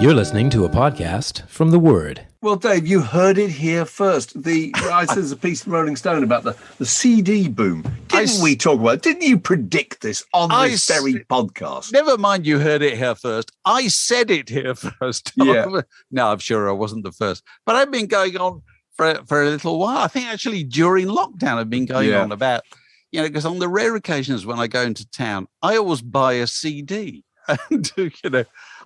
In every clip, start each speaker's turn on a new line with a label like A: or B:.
A: You're listening to a podcast from The Word.
B: Well, Dave, you heard it here first. I said there's a piece in Rolling Stone about the CD boom. Didn't we talk about it? Didn't you predict this on this very podcast?
C: Never mind you heard it here first. I said it here first.
B: Yeah.
C: No, I'm sure I wasn't the first. But I've been going on for a little while. I think actually during lockdown I've been going on about, because on the rare occasions when I go into town, I always buy a CD. And,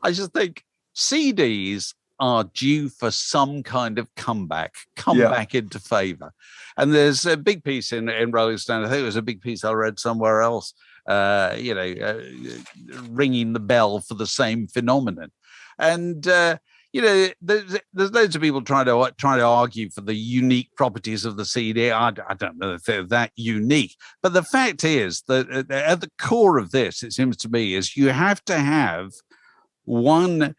C: I just think CDs are due for some kind of comeback into favor. And there's a big piece in Rolling Stone. I think it was a big piece I read somewhere else, ringing the bell for the same phenomenon. And, there's loads of people trying to argue for the unique properties of the CD. I don't know if they're that unique. But the fact is that at the core of this, it seems to me, is you have to have one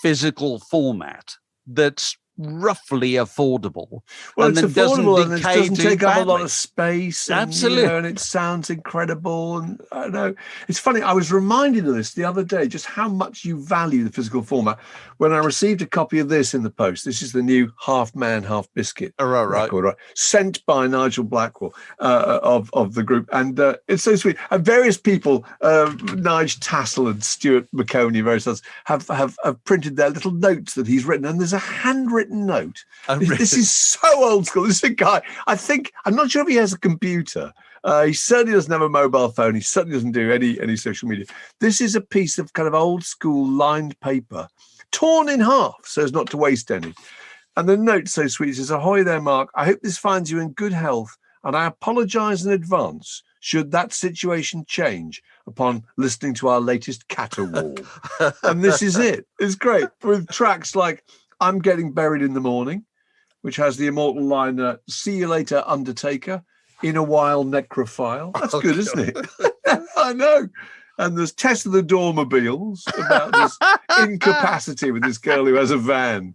C: physical format that's roughly affordable.
B: Well,
C: and
B: it's affordable and it doesn't take up a lot of space. And,
C: Absolutely.
B: And it sounds incredible. And I don't know. It's funny. I was reminded of this the other day, just how much you value the physical format when I received a copy of this in the post. This is the new Half Man, Half Biscuit record, right? Sent by Nigel Blackwell of the group. And it's so sweet. And various people, Nigel Tassel and Stuart McConey, various others, have printed their little notes that he's written. And there's a handwritten note. This is so old school. This is a guy, I'm not sure if he has a computer. He certainly doesn't have a mobile phone. He certainly doesn't do any social media. This is a piece of kind of old school lined paper, torn in half so as not to waste any. And the note's so sweet. It says, "Ahoy there, Mark. I hope this finds you in good health, and I apologise in advance should that situation change upon listening to our latest Caterwall." And this is it. It's great. With tracks like I'm Getting Buried in the Morning, which has the immortal line, "See you later, Undertaker, in a while, necrophile." That's good, isn't it? I know. And there's Test of the Dormobiles about this incapacity with this girl who has a van.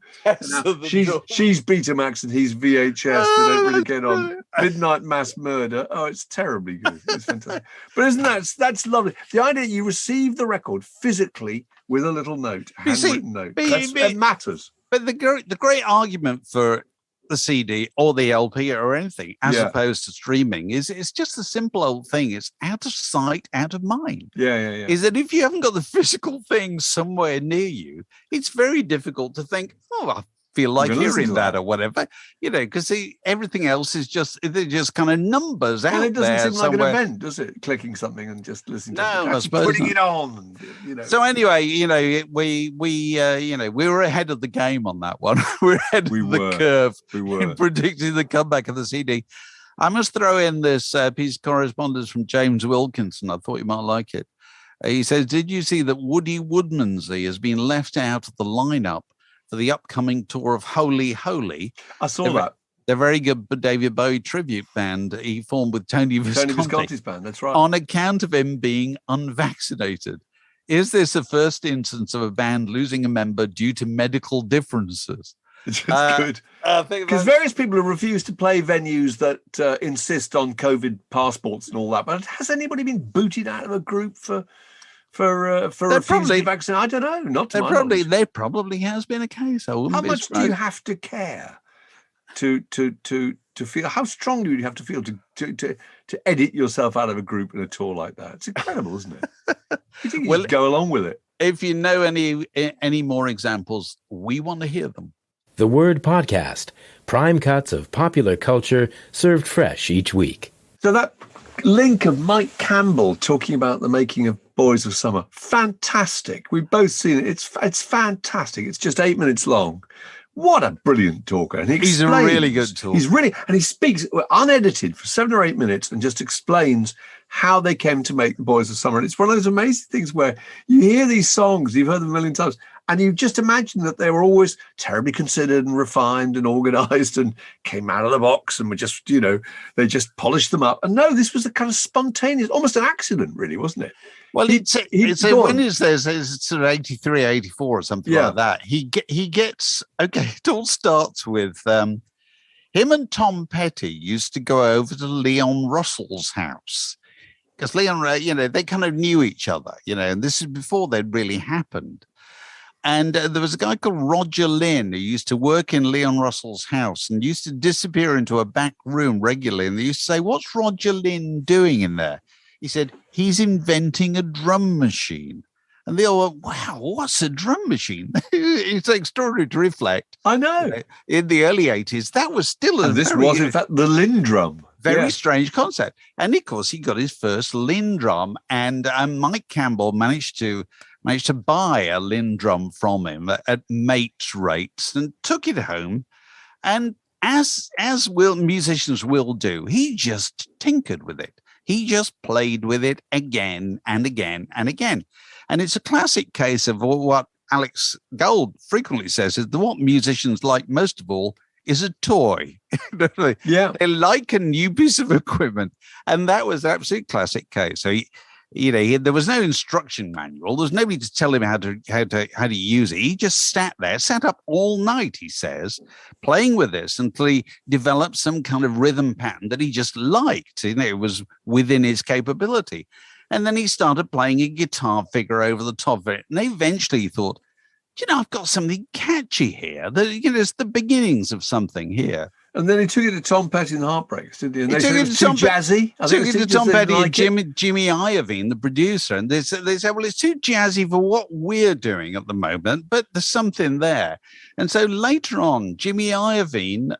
B: She's Betamax and he's VHS. They don't really get on. Midnight Mass Murder. Oh, it's terribly good. It's fantastic. But isn't that's lovely? The idea you receive the record physically with a little note, handwritten note. It matters.
C: But the great argument for the CD or the LP or anything, as opposed to streaming, is it's just a simple old thing. It's out of sight, out of mind.
B: Yeah.
C: Is that if you haven't got the physical thing somewhere near you, it's very difficult to think, I feel like hearing that or whatever, because everything else is just kind of numbers out there.
B: And it doesn't seem like an event, does it? Clicking something and just listening to it.
C: I suppose
B: putting it on.
C: So anyway, we were ahead of the game on that one. We're ahead of the curve in predicting the comeback of the CD. I must throw in this piece of correspondence from James Wilkinson. I thought you might like it. He says, "Did you see that Woody Woodmansey has been left out of the lineup for the upcoming tour of Holy Holy?"
B: I saw that.
C: They're very good David Bowie tribute band he formed with Tony
B: Visconti's band, that's right.
C: On account of him being unvaccinated. Is this the first instance of a band losing a member due to medical differences?
B: It's good. Because various people have refused to play venues that insist on COVID passports and all that. But has anybody been booted out of a group for refusing the vaccine? I don't know. Not to my knowledge.
C: There probably has been a case. How
B: much do you have to care to feel? How strongly do you have to feel to edit yourself out of a group in a tour like that? It's incredible, isn't it? You think you just go along with it?
C: If you know any more examples, we want to hear them.
A: The Word Podcast, prime cuts of popular culture served fresh each week.
B: So that link of Mike Campbell talking about the making of Boys of Summer, fantastic. We've both seen it. It's fantastic. It's just 8 minutes long. What a brilliant talker. And
C: he's a really good talker.
B: And he speaks unedited for 7 or 8 minutes and just explains how they came to make the Boys of Summer. And it's one of those amazing things where you hear these songs, you've heard them a million times, and you just imagine that they were always terribly considered and refined and organized and came out of the box and were just, they just polished them up. And no, this was a kind of spontaneous, almost an accident, really, wasn't it?
C: Well, when is this? It's sort of 83, 84 or something like that. He gets, it all starts with him and Tom Petty used to go over to Leon Russell's house. Because Leon, they kind of knew each other, and this is before they'd really happened. And there was a guy called Roger Lynn who used to work in Leon Russell's house and used to disappear into a back room regularly. And they used to say, "What's Roger Lynn doing in there?" He said, "He's inventing a drum machine." And they all went, "Wow, what's a drum machine?" It's extraordinary to reflect.
B: I know.
C: In the early 80s, that was still
B: this was, in fact, the Lynn drum.
C: Very strange concept. And of course, he got his first Lynn drum, and Mike Campbell managed to buy a Lynn drum from him at mate's rates and took it home. And as musicians will do, he just tinkered with it. He just played with it again and again and again. And it's a classic case of what Alex Gold frequently says is that what musicians like most of all is a toy. They like a new piece of equipment. And that was an absolute classic case. So there was no instruction manual. There was nobody to tell him how to use it. He just sat up all night, he says, playing with this until he developed some kind of rhythm pattern that he just liked. It was within his capability. And then he started playing a guitar figure over the top of it. And eventually he thought, I've got something catchy here. It's the beginnings of something here.
B: And then he took it to Tom Petty and the Heartbreakers, didn't he? And
C: he
B: they said it was too jazzy.
C: Took it to Tom Petty and Jimmy Iovine, the producer. And they said, well, it's too jazzy for what we're doing at the moment, but there's something there. And so later on, Jimmy Iovine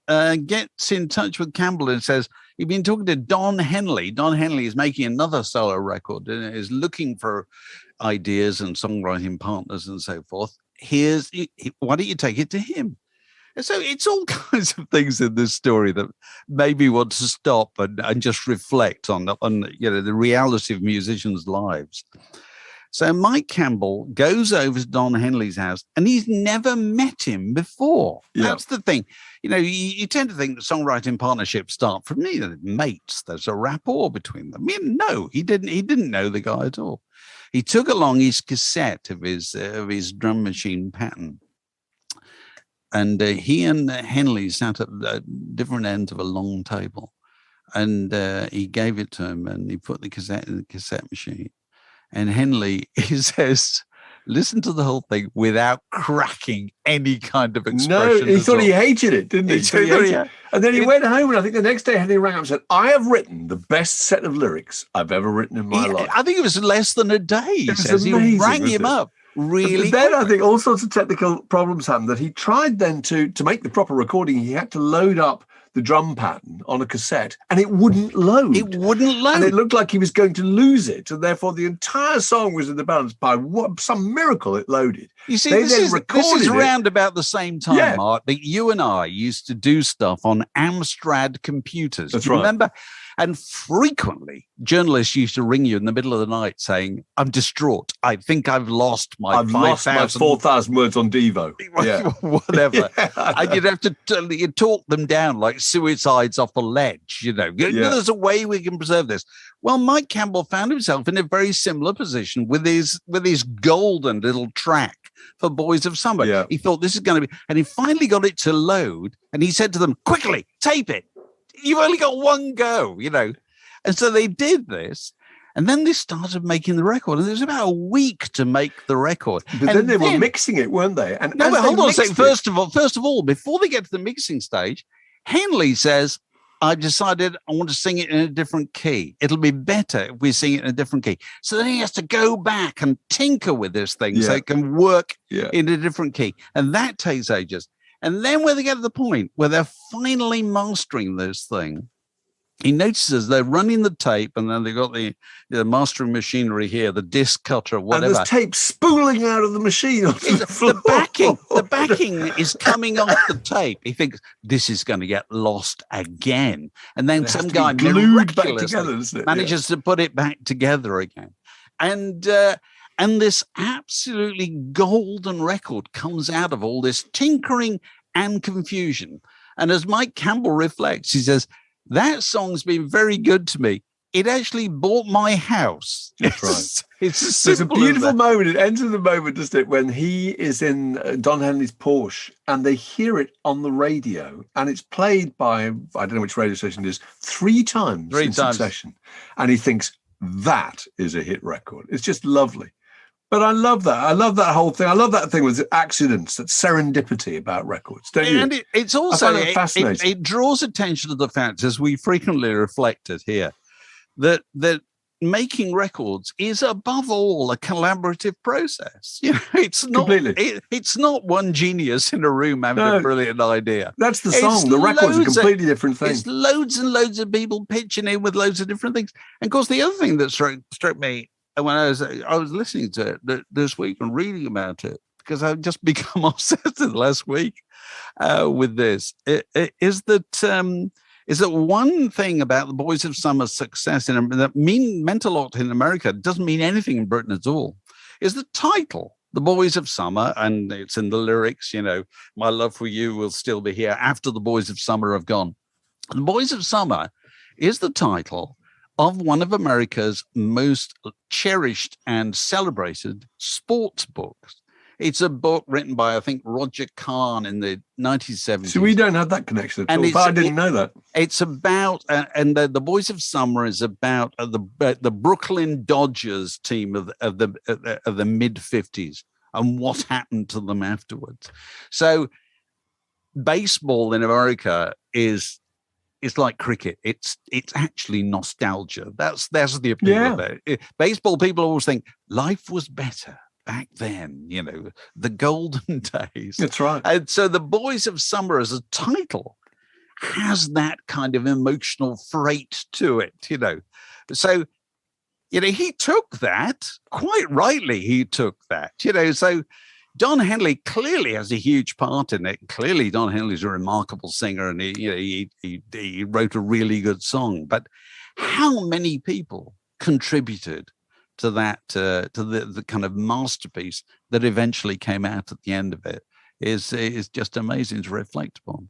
C: gets in touch with Campbell and says, he'd been talking to Don Henley. Don Henley is making another solo record and is looking for ideas and songwriting partners and so forth. Why don't you take it to him? And so it's all kinds of things in this story that made me want to stop and just reflect on the reality of musicians' lives. So Mike Campbell goes over to Don Henley's house and he's never met him before. Yeah. That's the thing. You tend to think that songwriting partnerships start from mates. There's a rapport between them. No, he didn't know the guy at all. He took along his cassette of his drum machine pattern. And he and Henley sat at different ends of a long table. And he gave it to him and he put the cassette in the cassette machine. And Henley, he says, listen to the whole thing without cracking any kind of expression.
B: No, he thought he hated it, didn't he? And then he went home, and I think the next day Henley rang up and said, "I have written the best set of lyrics I've ever written in my life."
C: I think it was less than a day, he says. Amazing, he rang him up. Really?
B: But then I think all sorts of technical problems happened that he tried then to make the proper recording. He had to load up the drum pattern on a cassette and it wouldn't load.
C: And
B: it looked like he was going to lose it. And therefore the entire song was in the balance. By some miracle it loaded.
C: You see, this is around about the same time, Art, that you and I used to do stuff on Amstrad computers.
B: That's right.
C: Remember? And frequently, journalists used to ring you in the middle of the night saying, "I'm distraught. I think I've lost my
B: 4,000 words on Devo."
C: Whatever. And you'd have to talk them down like suicides off a ledge, There's a way we can preserve this. Well, Mike Campbell found himself in a very similar position with his golden little track for Boys of Summer.
B: Yeah.
C: He thought this is going to be, and he finally got it to load, and he said to them, "Quickly, tape it. You've only got one go, And so they did this. And then they started making the record. And it was about a week to make the record.
B: But then they were mixing it, weren't they? And
C: no, hold on a second. First of all, before they get to the mixing stage, Henley says, "I've decided I want to sing it in a different key. It'll be better if we sing it in a different key." So then he has to go back and tinker with this thing so it can work in a different key. And that takes ages. And then when they get to the point where they're finally mastering this thing, he notices they're running the tape, and then they've got the mastering machinery here, the disc cutter, whatever.
B: And there's tape spooling out of the machine onto the floor.
C: The backing is coming off the tape. He thinks this is going to get lost again. And then some guy miraculously manages to put it back together again. And this absolutely golden record comes out of all this tinkering and confusion. And as Mike Campbell reflects, he says, "That song's been very good to me. It actually bought my house."
B: That's right.
C: It's
B: a beautiful moment. It ends with the moment, doesn't it, when he is in Don Henley's Porsche and they hear it on the radio, and it's played by, I don't know which radio station it is, three times in succession. And he thinks, that is a hit record. It's just lovely. But I love that. I love that whole thing. I love that thing with accidents, that serendipity about records, don't you?
C: And it's also
B: fascinating.
C: It draws attention to the fact, as we frequently reflected here, that making records is above all a collaborative process. It's not
B: completely.
C: It's not one genius in a room having a brilliant idea.
B: That's the song. The record's a completely different thing.
C: It's loads and loads of people pitching in with loads of different things. And of course, the other thing that struck me when I was listening to it this week and reading about it, because I've just become obsessed last week with this, is that one thing about the Boys of Summer's success that meant a lot in America, doesn't mean anything in Britain at all, is the title, The Boys of Summer, and it's in the lyrics, my love for you will still be here after the Boys of Summer have gone. The Boys of Summer is the title of one of America's most cherished and celebrated sports books. It's a book written by, I think, Roger Kahn in the 1970s.
B: So we don't have that connection at all, but I didn't know that.
C: It's about, and the Boys of Summer is about the Brooklyn Dodgers team of the mid-50s and what happened to them afterwards. So baseball in America is like cricket. It's actually nostalgia. That's the appeal of it. Baseball people always think life was better back then, the golden days.
B: That's right.
C: And so the Boys of Summer as a title has that kind of emotional freight to it, So, he took that, quite rightly he took that, so Don Henley clearly has a huge part in it. Clearly, Don Henley's a remarkable singer, and he wrote a really good song. But how many people contributed to that, to the kind of masterpiece that eventually came out at the end of it is just amazing to reflect upon.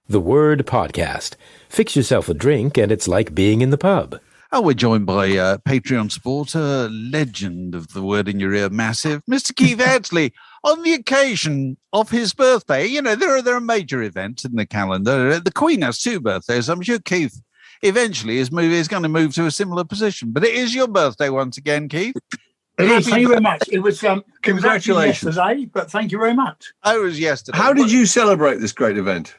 A: The Word Podcast. Fix yourself a drink, and it's like being in the pub.
C: Oh, we're joined by Patreon supporter, legend of the Word in Your Ear, massive, Mr. Keith Atley, on the occasion of his birthday. There are major events in the calendar. The Queen has 2 birthdays. I'm sure Keith eventually is going to move to a similar position. But it is your birthday once again, Keith.
D: It is. Thank you very much. It was
B: congratulations.
D: Yesterday, but thank you very much.
C: Oh, it was yesterday.
B: How did you celebrate this great event?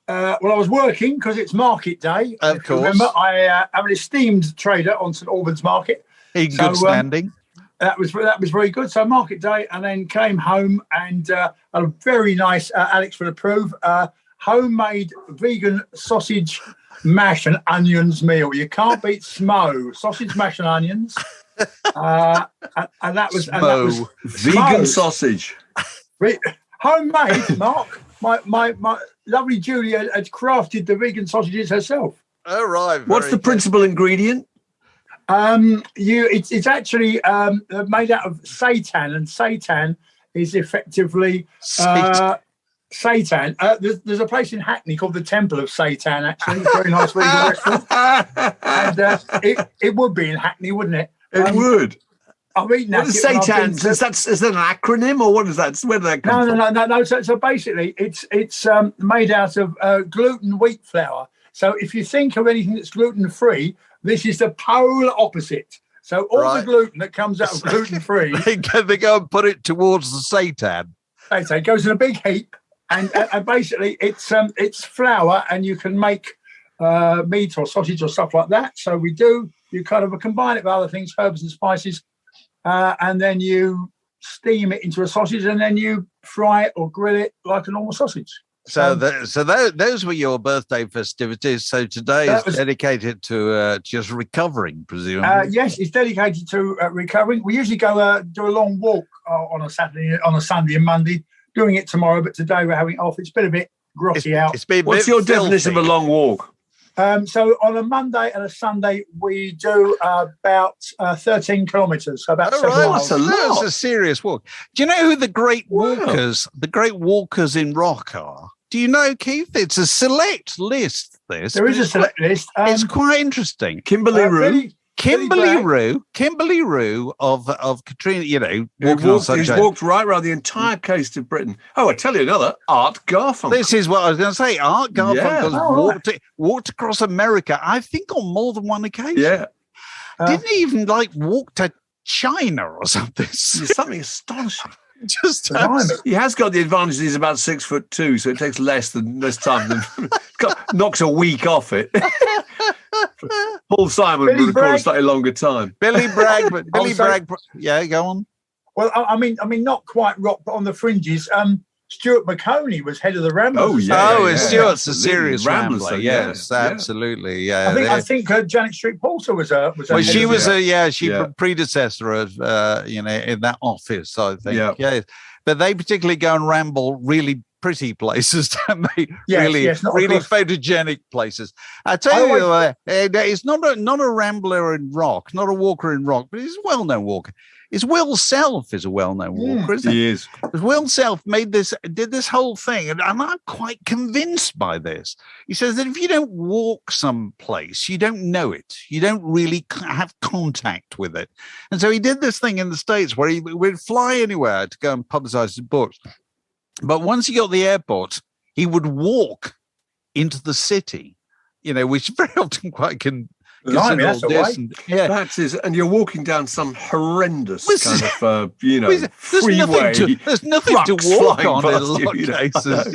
D: Well, I was working because it's market day.
C: Of course.
D: Remember, I am an esteemed trader on St Albans Market.
C: In good standing.
D: That was very good. So market day, and then came home and had a very nice, Alex would approve, homemade vegan sausage mash and onions meal. You can't beat Smo sausage mash and onions. And that was
B: vegan sausage.
D: Homemade, Mark. My lovely Julia had crafted the vegan sausages herself.
C: Oh, right.
B: What's the principal ingredient?
D: It's actually made out of seitan, and seitan is effectively seitan. There's a place in Hackney called the Temple of Seitan. Actually, it's a very nice vegan restaurant, and it would be in Hackney, wouldn't it?
B: It would.
D: I've eaten that.
B: What is seitan? Is that an acronym, or what is that? Where did that come from?
D: No. So basically, it's made out of gluten wheat flour. So if you think of anything that's gluten-free, this is the polar opposite. So all the gluten that comes out of gluten-free,
C: they go and put it towards the seitan.
D: It goes in a big heap, and basically it's flour, and you can make meat or sausage or stuff like that. So you kind of combine it with other things, herbs and spices, and then you steam it into a sausage, and then you fry it or grill it like a normal sausage.
C: So those were your birthday festivities. So today is dedicated to just recovering, presumably.
D: Yes, it's dedicated to recovering. We usually go do a long walk on a Saturday, on a Sunday and Monday. Doing it tomorrow, but today we're having it off. It's been a bit grotty out.
B: What's your definition of a long walk?
D: So on a Monday and a Sunday, we do about 13 kilometres, so about 7 miles.
C: That's a serious walk. Do you know who the great walkers in rock are? Do you know, Keith? It's a select list. There
D: is a select list.
C: It's quite interesting.
B: Kimberly Rue.
C: Kimberly Rue of Katrina,
B: he's walked right around the entire coast of Britain. Oh, I tell you another, Art Garfunkel.
C: This is what I was going to say. Art Garfunkel walked across America, I think, on more than one occasion.
B: Yeah.
C: Didn't he even walk to China or something.
B: It's something astonishing.
C: Just
B: he has got the advantage that he's about 6'2", so it takes less time than knocks a week off it. Paul Simon would have called a slightly longer time.
C: Billy Bragg, yeah, go on.
D: Well, I mean, not quite rock, but on the fringes. Stuart McConey was head of the Ramblers.
C: Stuart's a serious Rambler. Yes, absolutely. Yeah,
D: I think Janet Street Porter was a.
C: Well, she was predecessor of in that office. I think. Yeah, but they particularly go and ramble really pretty places, don't they? Really photogenic places. I tell you, it's not a rambler in rock, not a walker in rock, but he's a well-known walker. Will Self is a well-known walker, isn't
B: he? He is.
C: Will Self did this whole thing, and I'm quite convinced by this. He says that if you don't walk someplace, you don't know it. You don't really have contact with it. And so he did this thing in the States where he would fly anywhere to go and publicize his books. But once he got to the airport, he would walk into the city, which very often quite
B: That is, and you're walking down some horrendous freeway.
C: There's nothing to walk on in a lot of cases.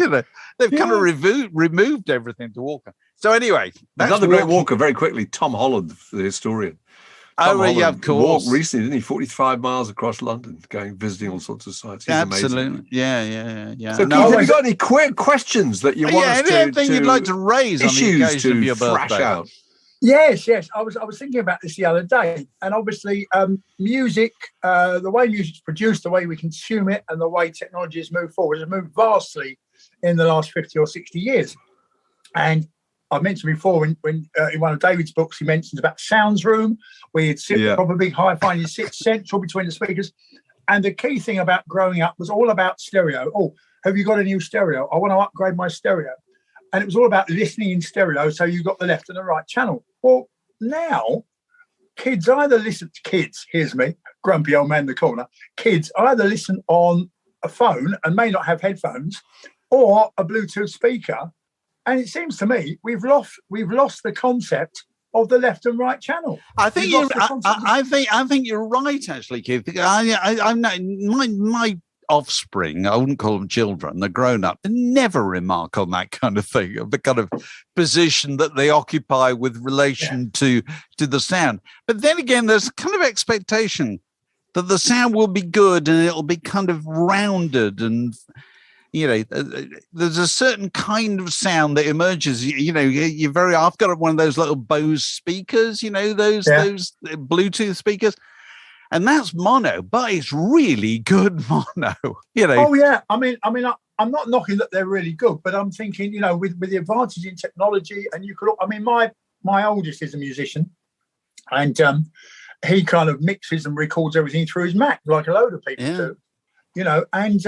C: They've kind of removed everything to walk on. So anyway,
B: another great walker. Very quickly, Tom Holland, the historian.
C: Of course.
B: Walked recently, didn't he? 45 miles across London, visiting all sorts of sites. He's
C: absolutely
B: amazing.
C: Yeah.
B: So, Keith, have you got any quick questions that you want us to?
C: Anything you'd like to raise on the occasion of your birthday?
B: Out?
D: Yes. I was thinking about this the other day, and obviously, music, the way music's produced, the way we consume it, and the way technology has moved forward has moved vastly in the last 50 or 60 years. And I mentioned before when in one of David's books, he mentions about sounds room, where you'd sit probably hi-fi and you sit central between the speakers. And the key thing about growing up was all about stereo. Oh, have you got a new stereo? I want to upgrade my stereo. And it was all about listening in stereo, so you got the left and the right channel. Well, now kids either listen to here's me, grumpy old man in the corner. Kids either listen on a phone and may not have headphones or a Bluetooth speaker. And it seems to me we've lost the concept of the left and right channel.
C: I think you're right, actually, Keith. My offspring, I wouldn't call them children, they're grown up, they never remark on that kind of thing, of the kind of position that they occupy with relation to the sound. But then again, there's a kind of expectation that the sound will be good and it'll be kind of rounded, and there's a certain kind of sound that emerges. I've got one of those little Bose speakers, those Bluetooth speakers, and that's mono, but it's really good mono.
D: Oh yeah, I mean, I'm not knocking that they're really good, but I'm thinking, with the advantage in technology, and my oldest is a musician, and he kind of mixes and records everything through his Mac, like a load of people do, and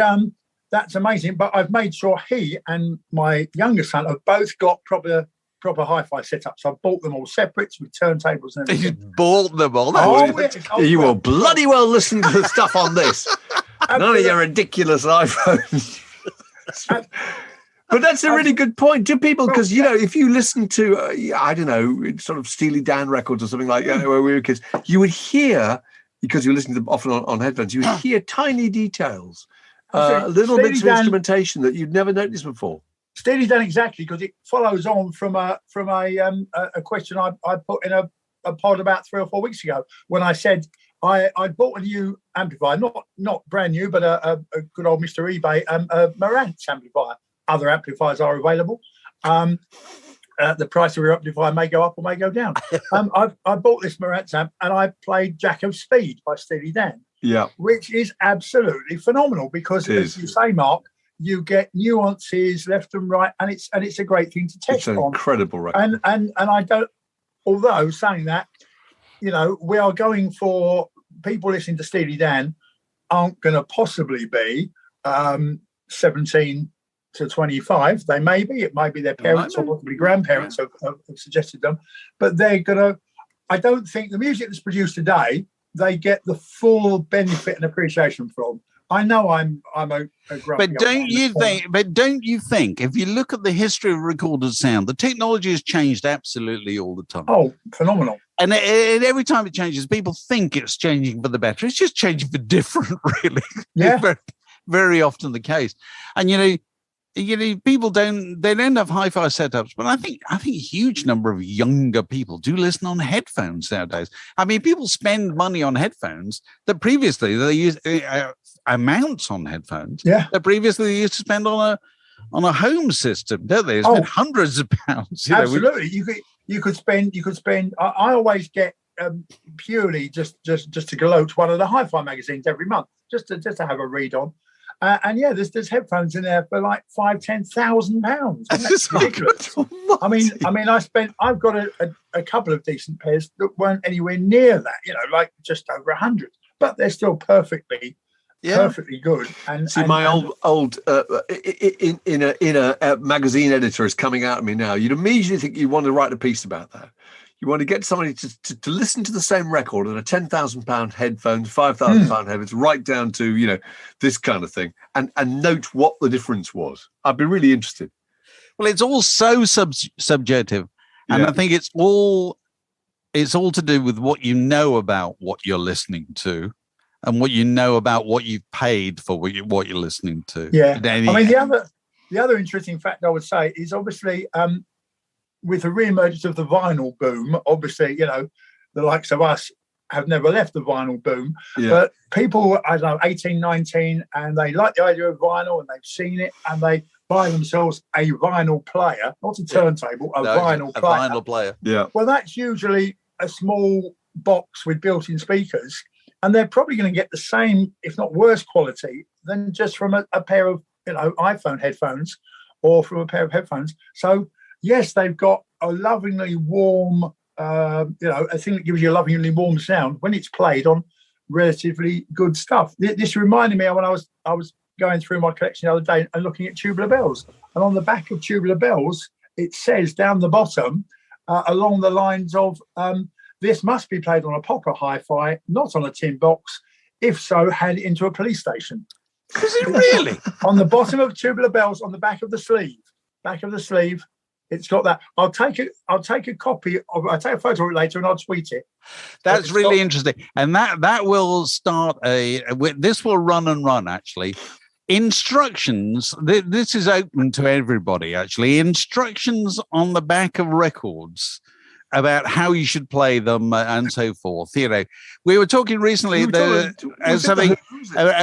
D: that's amazing. But I've made sure he and my younger son have both got proper hi-fi setups. I've bought them all separate with turntables and everything.
C: You bought them all?
B: You will bloody well listen to the stuff on this. None of your ridiculous iPhones. But that's a really good point. Do people, because, if you listen to, I don't know, sort of Steely Dan records or something like that, where we were kids, you would hear, because you're listening to them often on headphones, you would hear tiny details, little bits of instrumentation that you'd never noticed before.
D: Steely Dan, exactly, because it follows on from a question I put in a pod about 3 or 4 weeks ago, when I said I bought a new amplifier, not brand new, but a good old Mr. eBay, a Marantz amplifier. Other amplifiers are available. The price of your amplifier may go up or may go down. I bought this Marantz amp and I played Jack of Speed by Steely Dan, which is absolutely phenomenal because, as you say, Mark, you get nuances left and right, and it's a great thing to test on.
B: It's an incredible record.
D: And I don't. Although saying that, we are going for people listening to Steely Dan aren't going to possibly be 17 to 25. They may be. It might be their parents or possibly grandparents have suggested them, but they're going to. I don't think the music that's produced today they get the full benefit and appreciation from I know I'm a grumpy.
C: But don't you think if you look at the history of recorded sound, the technology has changed absolutely all the time.
D: Oh, phenomenal.
C: And every time it changes, people think it's changing for the better. It's just changing for different, really.
D: Yeah.
C: It's very, very often the case. And, people don't have hi-fi setups, but I think a huge number of younger people do listen on headphones nowadays. I mean, people spend money on headphones that previously they used amounts on headphones.
D: Yeah.
C: That previously they used to spend on a home system, don't they? They spend hundreds of pounds.
D: Absolutely. You could spend. I always get purely just to gloat one of the hi-fi magazines every month, just to have a read on. And yeah, there's headphones in there for like £5,000-10,000. That's ridiculous. I mean, I've got a couple of decent pairs that weren't anywhere near that. Like just over 100, but they're still perfectly good. And
B: my old magazine editor is coming out at me now. You'd immediately think you want to write a piece about that. You want to get somebody to listen to the same record on a £10,000 headphones, £5,000 headphones, right down to this kind of thing, and note what the difference was. I'd be really interested.
C: Well, it's all so subjective, and I think it's all to do with what you know about what you're listening to, and what you know about what you've paid for what you're listening to.
D: Yeah, I mean the other interesting fact I would say is obviously. With the re-emergence of the vinyl boom, obviously, the likes of us have never left the vinyl boom. Yeah. But people, 18, 19, and they like the idea of vinyl and they've seen it and they buy themselves a vinyl player, not a turntable, vinyl player.
B: Yeah.
D: Well, that's usually a small box with built-in speakers, and they're probably going to get the same, if not worse quality than just from a pair of, iPhone headphones or from a pair of headphones. So, yes, they've got a lovingly warm, a thing that gives you a lovingly warm sound when it's played on relatively good stuff. This reminded me of when I was going through my collection the other day and looking at tubular bells. And on the back of tubular bells, it says down the bottom, along the lines of, this must be played on a proper hi-fi, not on a tin box. If so, hand it into a police station.
C: Is it really?
D: On the bottom of tubular bells, on the back of the sleeve, it's got that. I'll take a copy of. I'll take a photo of it later, and I'll tweet it.
C: That's really interesting, and that will start this will run and run actually. Instructions. This is open to everybody. Actually, instructions on the back of records about how you should play them and so forth. We were talking recently a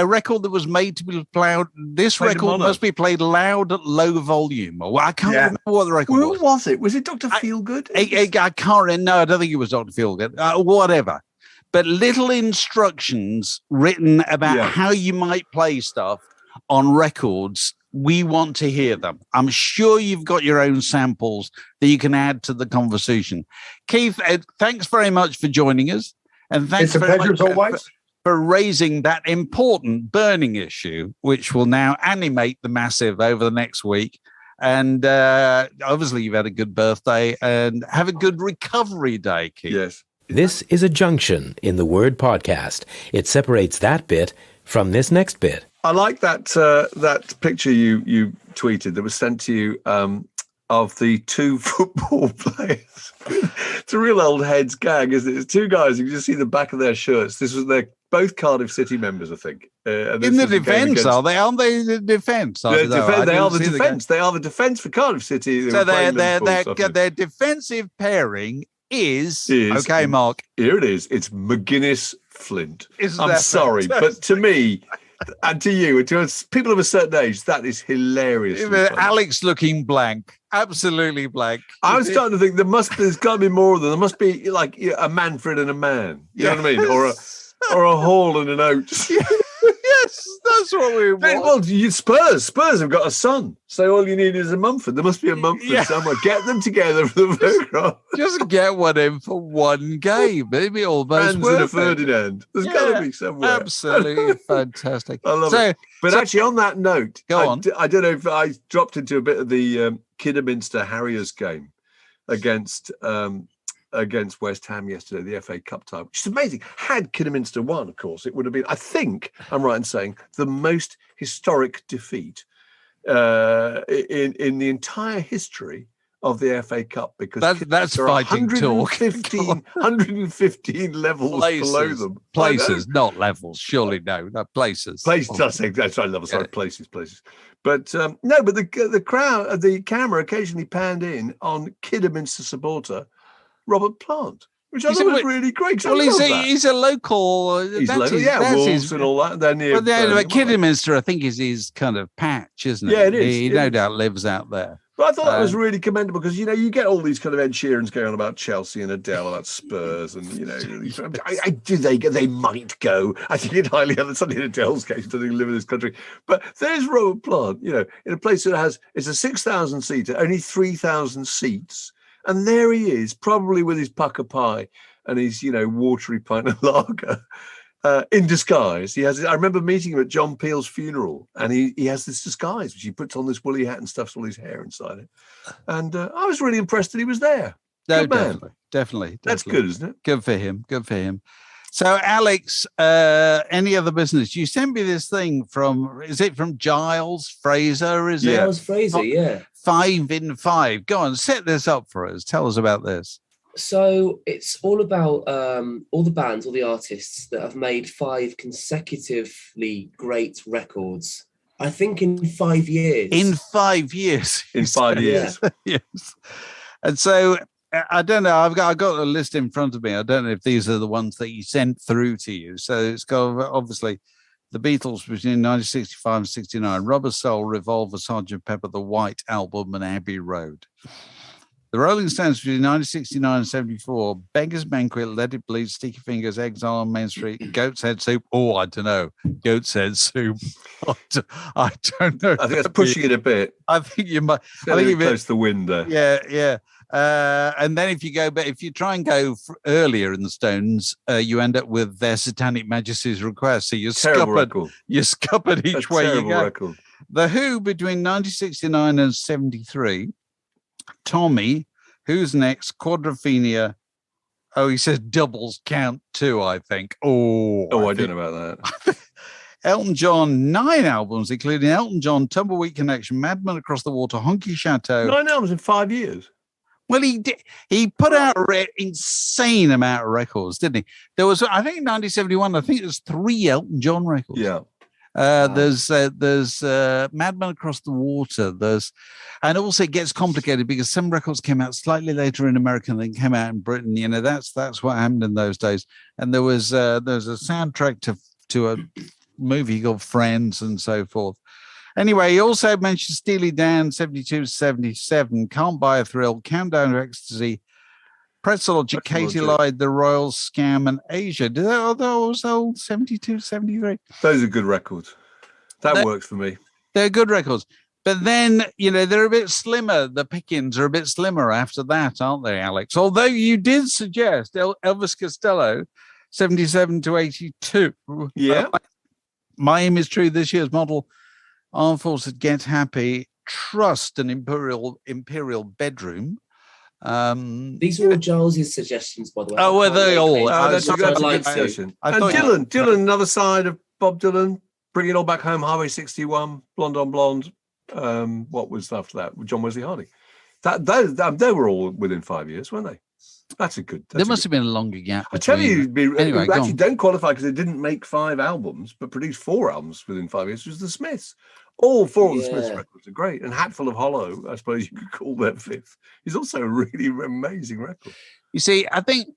C: record that was made to be played. This record must be played loud at low volume. I can't remember what the record was.
B: Who was it? Was it Dr. Feelgood?
C: I can't remember. No, I don't think it was Dr. Feelgood. Whatever. But little instructions written about how you might play stuff on records. We want to hear them. I'm sure you've got your own samples that you can add to the conversation. Keith, thanks very much for joining us. And thanks very much for raising that important burning issue, which will now animate the Massive over the next week. And obviously you've had a good birthday and have a good recovery day, Keith.
B: Yes.
A: This is a junction in the word podcast. It separates that bit from this next bit.
B: I like that picture you tweeted that was sent to you of the two football players. It's a real old head's gag, isn't it? It's two guys. You can just see the back of their shirts. They're both Cardiff City members, I think.
C: In the defence, are they? Aren't they the defence?
B: They are the defence. They are the defence for Cardiff City.
C: So their defensive pairing is okay, Mark.
B: Here it is. It's McGuinness Flint. I'm sorry, but to me. And to you, and to people of a certain age, that is hilarious.
C: Alex looking blank, absolutely blank.
B: I'm starting to think there's got to be more of them. There must be like a Manfred and a Man. You know what I mean? Or a Hall and an Oates.
C: Yes, that's what we want.
B: Well, Spurs have got a son, so all you need is a Mumford. There must be a Mumford somewhere. Get them together for the photograph.
C: Just get one in for one game. Maybe almost
B: worth it. Ferdinand. There's got to be somewhere.
C: Absolutely fantastic.
B: I love it. But actually, on that note, I don't know if I dropped into a bit of the Kidderminster Harriers game against against West Ham yesterday, the FA Cup tie, which is amazing. Had Kidderminster won, of course, it would have been, I think, I'm right in saying, the most historic defeat in the entire history of the FA Cup, because
C: that's
B: there are
C: fighting talk.
B: 115 levels below them.
C: Places, not levels. Surely no, places.
B: Places, that's right, levels. Sorry, places. But no, but the crowd, the camera occasionally panned in on Kidderminster supporter Robert Plant, which I thought was really great.
C: Well, he's a local.
B: He's local, Wolves and all that. They're near.
C: But Kidderminster, I think, is his kind of patch, isn't it?
B: Yeah, it is.
C: He no doubt lives out there.
B: But I thought that was really commendable, because, you get all these kind of Ed Sheerans going on about Chelsea and Adele about Spurs, and, they might go. I think it highly something in Adele's case, doesn't live in this country. But there's Robert Plant, in a place that it's a 6,000-seater, only 3,000 seats. And there he is, probably with his pucker pie and his, watery pint of lager. In disguise. I remember meeting him at John Peel's funeral, and he has this disguise, which he puts on this woolly hat and stuffs all his hair inside it. And I was really impressed that he was there.
C: No,
B: good man.
C: Definitely.
B: That's good, isn't it?
C: Good for him. So, Alex, any other business? You sent me this thing from Giles Fraser?
E: Giles Fraser, yeah.
C: 5 in 5. Go on, set this up for us. Tell us about this.
E: So it's all about all the bands, all the artists that have made 5 consecutively great records. I think in 5 years.
C: In 5 years.
B: In 5 years.
C: Yes. And so I don't know. I've got a list in front of me. I don't know if these are the ones that you sent through to you. So it's got obviously the Beatles between 1965 and 69, Rubber Soul, Revolver, Sgt. Pepper, The White Album, and Abbey Road. The Rolling Stones between 1969 and 74, Beggars Banquet, Let It Bleed, Sticky Fingers, Exile on Main Street, Goat's Head Soup. Oh, I don't know. Goat's Head Soup. I don't know.
B: I think that's pushing it a bit.
C: I think you might.
B: I think close to the wind there.
C: Yeah. And then if you try and go earlier in the Stones, you end up with Their Satanic Majesty's Request. So you're scuppered each way you go.
B: Record.
C: The Who between 1969 and 73. Tommy, Who's Next, Quadrophenia. Oh, he says doubles count too, I think. I
B: don't know about that.
C: Elton John, 9 albums, including Elton John, Tumbleweed Connection, Madman Across the Water, Honky Chateau.
B: 9 albums in 5 years.
C: Well, he did. He put out an insane amount of records, didn't he? There was, I think, in 1971, I think there's 3 Elton John records.
B: Yeah.
C: There's Madman Across the Water. And also it gets complicated because some records came out slightly later in America than came out in Britain. That's what happened in those days. And there was a soundtrack to a movie called Friends and so forth. Anyway, he also mentioned Steely Dan, 72-77, Can't Buy a Thrill, Countdown to Ecstasy, Pretzel Logic, Katie Lied, The Royals, Scam, and Asia. Did those old 72, 73?
B: Those are good records. That works for me.
C: They're good records. But then, they're a bit slimmer. The pickings are a bit slimmer after that, aren't they, Alex? Although you did suggest Elvis Costello, 77 to 82.
B: Yeah.
C: My Aim Is True, this year's model. Armed Forces, Get Happy, Trust, an Imperial Bedroom.
E: These are all Giles's suggestions, by the way.
C: Oh, were they all?
B: That's a good suggestion. And Dylan, another side of Bob Dylan, Bring It All Back Home, Highway 61, Blonde on Blonde. What was after that? John Wesley Harding. They were all within 5 years, weren't they? That's a good.
C: There must have been a longer gap.
B: I tell you,
C: anyway,
B: actually don't qualify because they didn't make 5 albums, but produced 4 albums within 5 years. It was the Smiths. All 4 of the Smiths records are great, and Hatful of Hollow, I suppose you could call that 5th. Is also a really amazing record.
C: You see, I think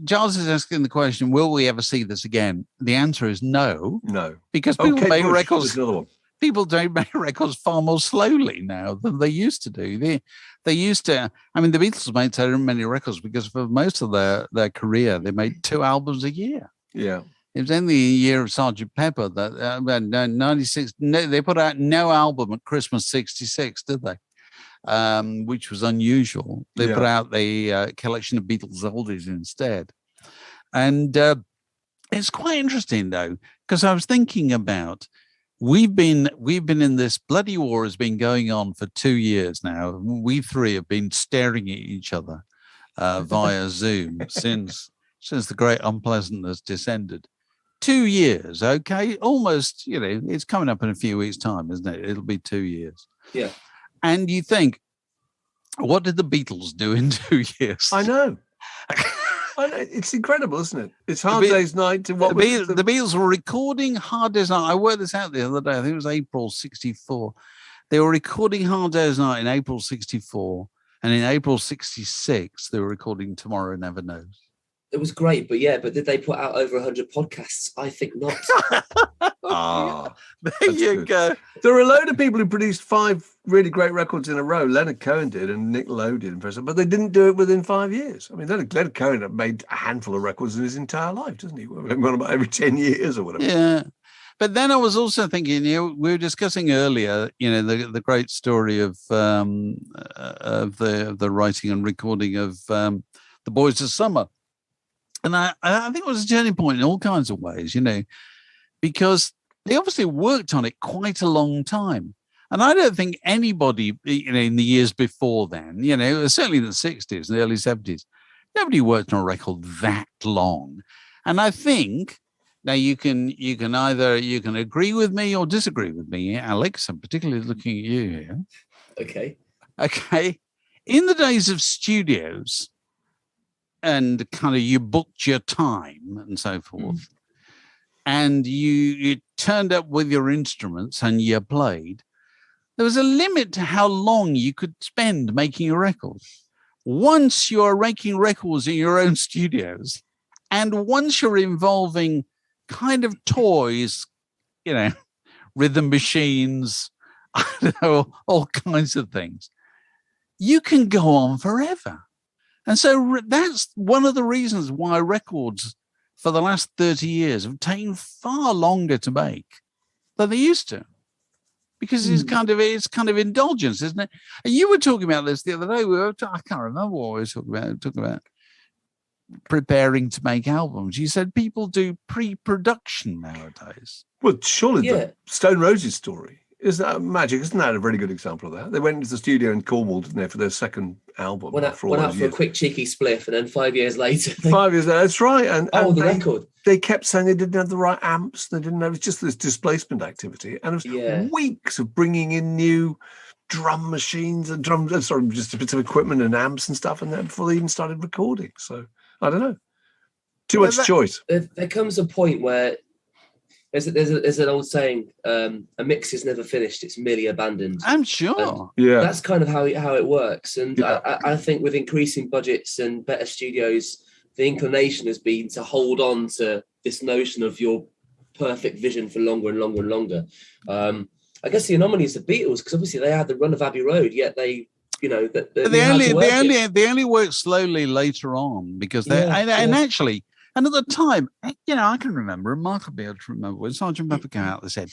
C: Giles is asking the question: will we ever see this again? The answer is no.
B: No,
C: because people make
B: Bush,
C: records.
B: Another one.
C: People don't make records far more slowly now than they used to do. They used to. I mean, the Beatles made so many records because for most of their career, they made 2 albums a year.
B: Yeah.
C: It was only a year of Sgt. Pepper that 96. No, they put out no album at Christmas '66, did they? Which was unusual. They put out the collection of Beatles oldies instead, and it's quite interesting though because I was thinking about. We've been in this bloody war has been going on for 2 years now. We 3 have been staring at each other via Zoom since the great unpleasantness descended. 2 years, okay? Almost, it's coming up in a few weeks' time, isn't it? It'll be 2 years.
E: Yeah.
C: And you think, what did the Beatles do in 2 years?
B: I know. It's incredible, isn't it? It's Hard Day's Night to what
C: the Beatles were recording Hard Day's Night. I worked this out the other day. I think it was April 64. They were recording Hard Day's Night in April 64. And in April 66, they were recording Tomorrow Never Knows.
E: It was great, but did they put out over 100 podcasts? I think not.
C: There you go.
B: There are a load of people who produced 5 really great records in a row. Leonard Cohen did and Nick Lowe did, but they didn't do it within 5 years. I mean, Leonard Cohen made a handful of records in his entire life, doesn't he? One about every 10 years or whatever.
C: Yeah. But then I was also thinking, we were discussing earlier, the great story of the writing and recording of The Boys of Summer. And I think it was a turning point in all kinds of ways, because they obviously worked on it quite a long time. And I don't think anybody, in the years before then, certainly in the 60s and the early 70s, nobody worked on a record that long. And I think, now you can agree with me or disagree with me, Alex. I'm particularly looking at you here. Okay. In the days of studios, and kind of you booked your time and so forth, and you turned up with your instruments and you played, there was a limit to how long you could spend making a record. Once you are making records in your own studios, and once you're involving kind of toys, rhythm machines, I don't know, all kinds of things, you can go on forever. And so that's one of the reasons why records for the last 30 years have taken far longer to make than they used to, because it's kind of indulgence, isn't it? And you were talking about this the other day. I can't remember what we were talking about. We were talking about preparing to make albums. You said people do pre-production nowadays.
B: Well, surely the Stone Roses story. Isn't that magic? Isn't that a very good example of that? They went into the studio in Cornwall, didn't they, for their second album?
E: Went out for a quick cheeky spliff, and then 5 years later.
B: 5 years later, that's right. And
E: the record.
B: They kept saying they didn't have the right amps. They didn't have, it's just this displacement activity. And it was weeks of bringing in new drum machines and just bits of equipment and amps and stuff, and then before they even started recording. So I don't know. Too much choice.
E: There comes a point where there's an old saying, a mix is never finished, it's merely abandoned.
C: I'm sure.
E: And that's kind of how it works. And I think with increasing budgets and better studios, the inclination has been to hold on to this notion of your perfect vision for longer and longer and longer. I guess the anomaly is the Beatles, because obviously they had the run of Abbey Road, yet they
C: only worked slowly later on, because actually. And at the time, I can remember, and Mark will be able to remember, when Sergeant Pepper came out, they said,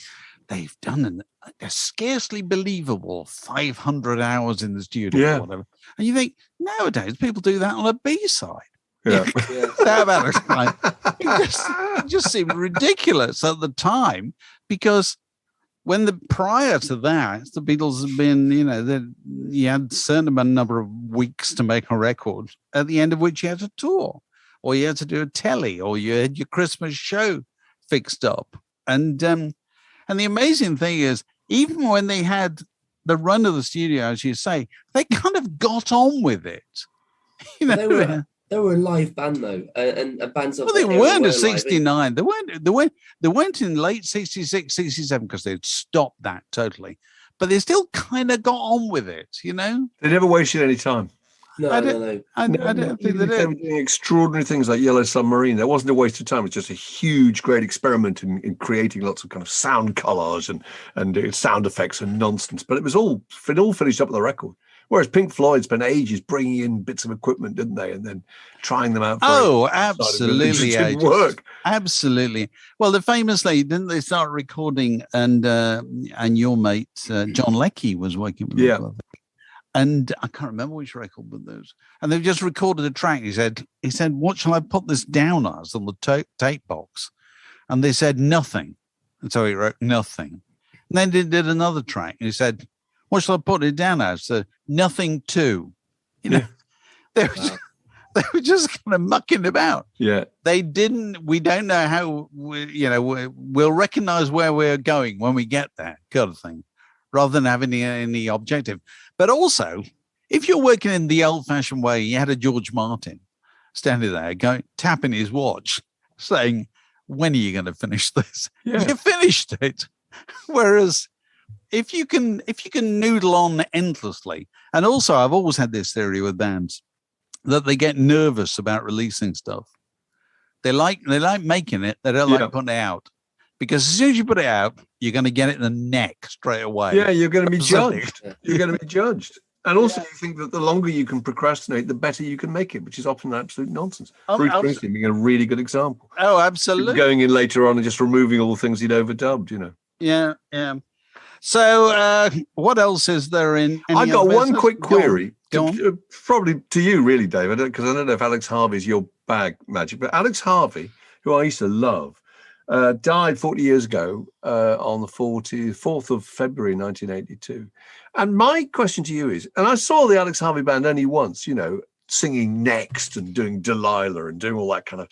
C: they've done a scarcely believable 500 hours in the studio or whatever. And you think, nowadays, people do that on a B-side.
B: Yeah.
C: How about it just seemed ridiculous at the time, because prior to that, the Beatles had been, you had a certain number of weeks to make a record, at the end of which you had to tour, or you had to do a telly, or you had your Christmas show fixed up. And the amazing thing is, even when they had the run of the studio, as you say, they kind of got on with it.
E: They were a live band though, and bands.
C: Well, they weren't in '69. They went in late '66, '67 because they'd stopped that totally. But they still kind of got on with it, They
B: never wasted any time.
E: No.
C: I don't think they
B: They were doing extraordinary things like Yellow Submarine. That wasn't a waste of time. It was just a huge, great experiment in creating lots of kind of sound collage and sound effects and nonsense. But it all finished up with the record. Whereas Pink Floyd spent ages bringing in bits of equipment, didn't they? And then trying them out.
C: Absolutely.
B: It didn't work.
C: Absolutely. Well, famously, didn't they start recording? And your mate, John Leckie, was working with them. And I can't remember which record, but those. And they've just recorded a track. He said, what shall I put this down as on the tape box? And they said, nothing. And so he wrote nothing. And then they did another track. And he said, what shall I put it down as? So nothing too. They were just kind of mucking about.
B: Yeah.
C: We don't know how, we'll recognize where we're going when we get there, kind of thing, rather than having any objective. But also, if you're working in the old-fashioned way, you had a George Martin standing there tapping his watch, saying, when are you going to finish this?
B: Yeah.
C: You finished it. Whereas if you can noodle on endlessly, and also I've always had this theory with bands that they get nervous about releasing stuff. They like making it, they don't like putting it out. Because as soon as you put it out, you're going to get it in the neck straight away.
B: Yeah, you're going to be judged. You're going to be judged. And also, you think that the longer you can procrastinate, the better you can make it, which is often absolute nonsense. Bruce Springsteen being a really good example.
C: Oh, absolutely.
B: Going in later on and just removing all the things he'd overdubbed,
C: Yeah. So, what else is there in?
B: I got one quick query.
C: Go on.
B: Probably to you, really, Dave, because I don't know if Alex Harvey's your bag, Magic, but Alex Harvey, who I used to love, died 40 years ago on the 4th of February 1982. And my question to you is, and I saw the Alex Harvey band only once, singing Next and doing Delilah and doing all that kind of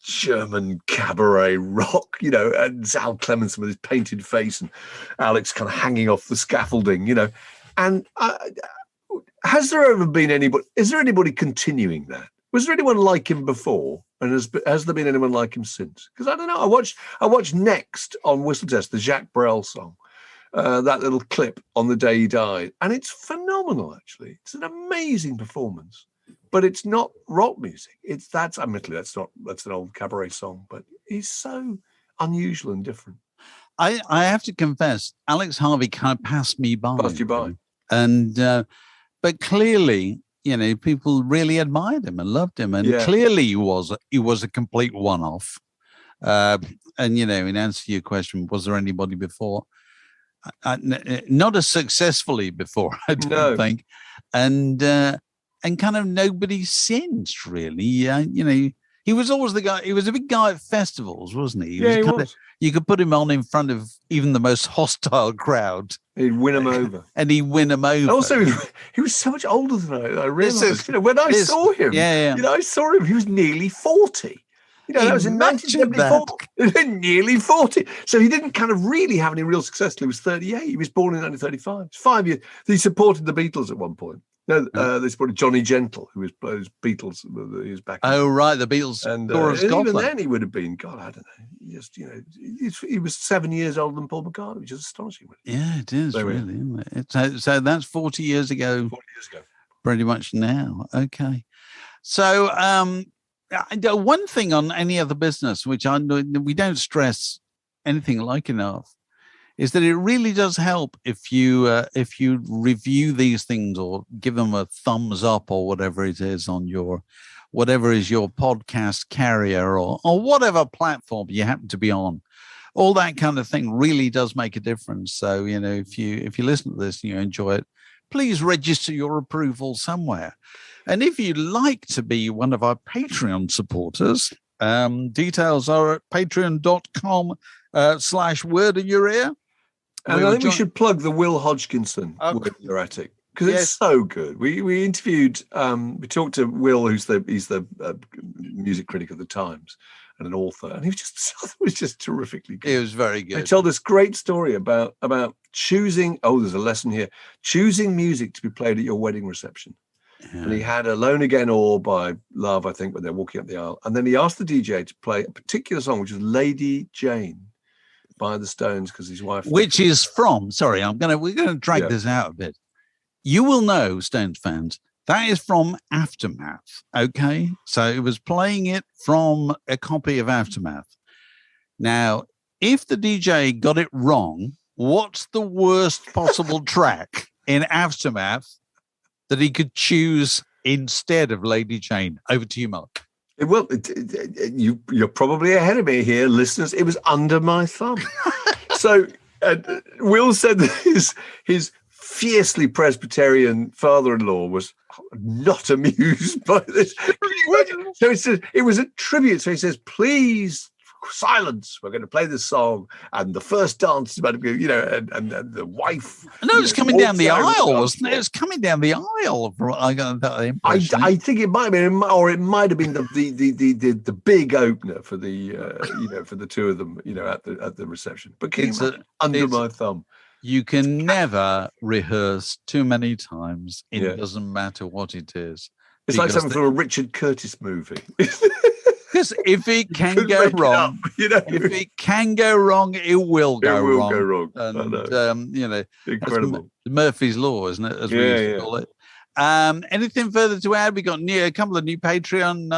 B: German cabaret rock, and Zal Clemenson with his painted face and Alex kind of hanging off the scaffolding, And has there ever been anybody, is there anybody continuing that? Was there anyone like him before? And has there been anyone like him since? Because I don't know. I watched Next on Whistle Test, the Jacques Brel song, that little clip on the day he died. And it's phenomenal, actually. It's an amazing performance. But it's not rock music. Admittedly, that's an old cabaret song, but he's so unusual and different.
C: I have to confess, Alex Harvey kind of passed me by.
B: Passed you by.
C: And, but clearly, people really admired him and loved him. And clearly he was a complete one-off. And, in answer to your question, was there anybody before? Not as successfully before, I don't think. And kind of nobody since, really. He was always the guy. He was a big guy at festivals, wasn't he?
B: He was.
C: You could put him on in front of even the most hostile crowd.
B: He'd win them over.
C: And he'd win them over.
B: Also, he was so much older than I realised. When I saw him, I saw him, he was nearly 40. That was in 1974. Nearly 40. So he didn't kind of really have any real success until he was 38. He was born in 1935. It's 5 years. He supported the Beatles at one point. No, they supported Johnny Gentle, who was Beatles. He was back.
C: Oh, right, the Beatles.
B: And even then, he would have been, God, I don't know. He was 7 years older than Paul McCartney, which is astonishing.
C: Yeah, it is, really, isn't it? So that's 40 years ago.
B: 40 years ago.
C: Pretty much now. Okay. So one thing on any other business, which we don't stress anything like enough, is that it really does help if you review these things or give them a thumbs up or whatever it is on whatever is your podcast carrier or whatever platform you happen to be on. All that kind of thing really does make a difference. So, if you listen to this and you enjoy it, please register your approval somewhere. And if you'd like to be one of our Patreon supporters, details are at patreon.com/word in your ear.
B: And I think we should plug the Will Hodgkinson Word in Your Attic, because it's so good. We interviewed, we talked to Will, he's the music critic of the Times and an author, and he was just terrifically good.
C: It was very good.
B: He told this great story about choosing. Oh, there's a lesson here: choosing music to be played at your wedding reception. Yeah. And he had Alone Again or by Love, I think, when they're walking up the aisle, and then he asked the DJ to play a particular song, which was Lady Jane by the Stones, because his wife,
C: which is from, sorry, we're gonna drag this out a bit. You will know, Stones fans, that is from Aftermath. Okay, so it was playing it from a copy of Aftermath. Now, if the DJ got it wrong, what's the worst possible track in Aftermath that he could choose instead of Lady Jane? Over to you, Mark.
B: Well, you're probably ahead of me here, listeners. It was Under My Thumb. So Will said that his fiercely Presbyterian father-in-law was not amused by this. So it was a tribute. So he says, please, silence, we're going to play this song, and the first dance is about to go, and the wife.
C: No, it was coming down the aisle, wasn't it? It
B: it?
C: was coming down the aisle. I got that
B: I
C: impression.
B: think it might have been, or it might have been the big opener for the for the two of them, at the reception. But under my thumb.
C: You can never rehearse too many times. It doesn't matter what it is.
B: It's like something from a Richard Curtis movie.
C: Because if it can go wrong, if it can go wrong, it will go wrong.
B: It will go wrong.
C: And,
B: incredible.
C: Murphy's Law, isn't it? As we used to call it. Anything further to add? We got a couple of new Patreon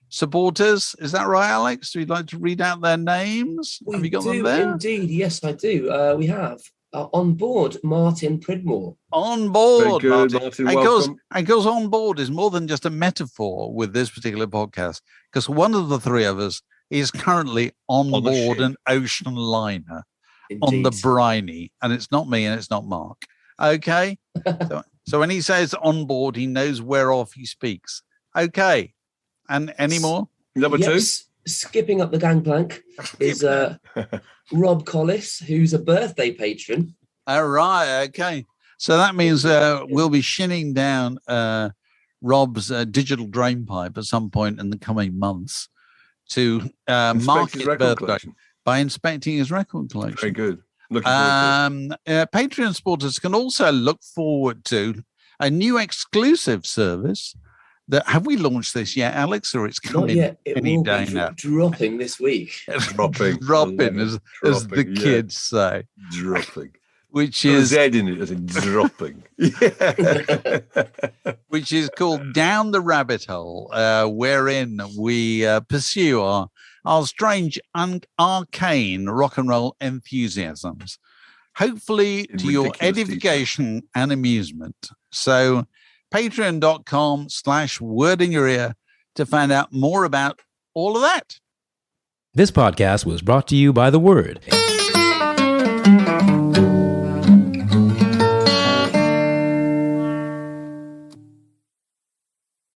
C: supporters. Is that right, Alex? Would you like to read out their names? Have you got them there?
E: Indeed. Yes, I do. We have on board Martin Pridmore.
C: On board,
B: very good,
C: Martin.
B: welcome.
C: And goes on board is more than just a metaphor with this particular podcast, because one of the three of us is currently on board an ocean liner. Indeed. On the briny, and it's not me and it's not Mark. Okay. so when he says on board, he knows whereof he speaks. Okay. And any more?
B: Number two?
E: Skipping up the gangplank is Rob Collis, who's a birthday patron.
C: All right. Okay. So that means we'll be shinning down Rob's digital drainpipe at some point in the coming months to mark his birthday by inspecting his record collection.
B: Very good. Looking forward to it.
C: Patreon supporters can also look forward to a new exclusive service. Have we launched this yet, Alex, or it's coming any day now?
E: Dropping this week.
B: dropping,
C: as the kids say.
B: Dropping.
C: Which is
B: Z in it, as in dropping.
C: Which is called Down the Rabbit Hole, wherein we pursue our strange, arcane rock and roll enthusiasms, hopefully to your edification and amusement. So patreon.com/word in your ear to find out more about all of that.
A: This podcast was brought to you by The Word.